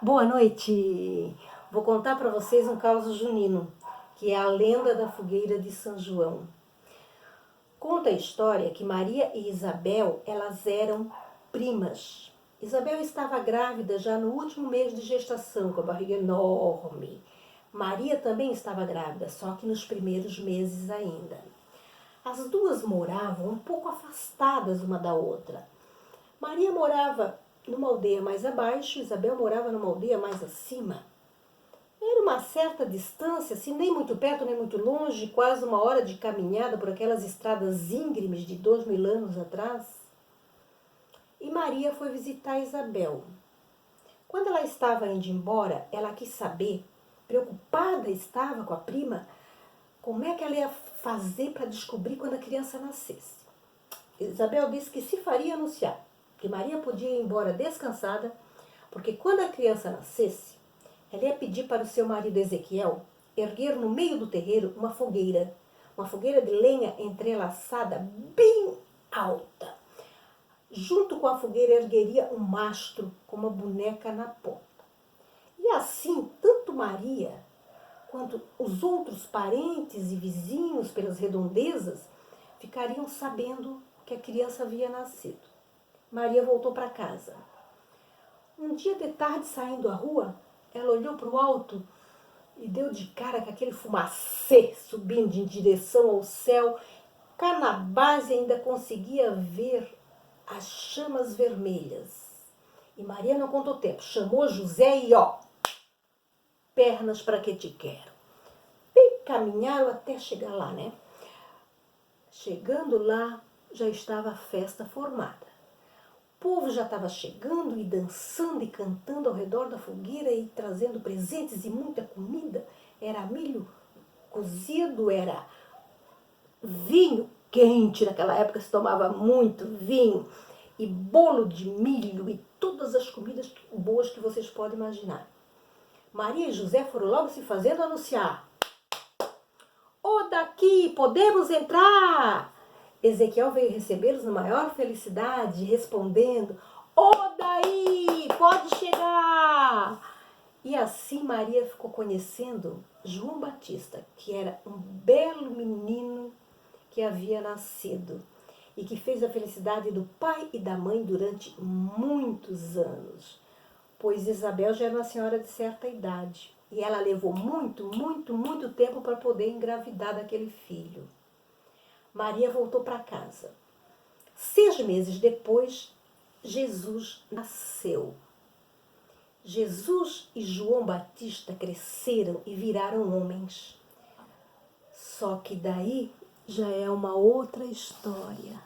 Boa noite! Vou contar para vocês um caso junino, que é a lenda da fogueira de São João. Conta a história que Maria e Isabel, elas eram primas. Isabel estava grávida já no último mês de gestação, com a barriga enorme. Maria também estava grávida, só que nos primeiros meses ainda. As duas moravam um pouco afastadas uma da outra. Maria morava numa aldeia mais abaixo, Isabel morava numa aldeia mais acima. Era uma certa distância, assim, nem muito perto, nem muito longe, quase uma hora de caminhada por aquelas estradas íngremes de 2000 anos atrás. E Maria foi visitar Isabel. Quando ela estava indo embora, ela quis saber, preocupada estava com a prima, como é que ela ia fazer para descobrir quando a criança nascesse. Isabel disse que se faria anunciar, que Maria podia ir embora descansada, porque quando a criança nascesse, ela ia pedir para o seu marido Ezequiel erguer no meio do terreiro uma fogueira de lenha entrelaçada bem alta. Junto com a fogueira ergueria um mastro com uma boneca na ponta. E assim, tanto Maria quanto os outros parentes e vizinhos pelas redondezas ficariam sabendo que a criança havia nascido. Maria voltou para casa. Um dia de tarde, saindo à rua, ela olhou para o alto e deu de cara com aquele fumacê subindo em direção ao céu. Cá na base ainda conseguia ver as chamas vermelhas. E Maria não contou tempo, chamou José e pernas para que te quero. E caminharam até chegar lá, né? Chegando lá, já estava a festa formada. O povo já estava chegando e dançando e cantando ao redor da fogueira e trazendo presentes e muita comida. Era milho cozido, era vinho quente, naquela época se tomava muito vinho, e bolo de milho e todas as comidas boas que vocês podem imaginar. Maria e José foram logo se fazendo anunciar. Ô, daqui, podemos entrar! Ezequiel veio recebê-los na maior felicidade, respondendo, ô daí, pode chegar! E assim Maria ficou conhecendo João Batista, que era um belo menino que havia nascido e que fez a felicidade do pai e da mãe durante muitos anos, pois Isabel já era uma senhora de certa idade e ela levou muito tempo para poder engravidar daquele filho. Maria voltou para casa. 6 meses depois, Jesus nasceu. Jesus e João Batista cresceram e viraram homens. Só que daí já é uma outra história.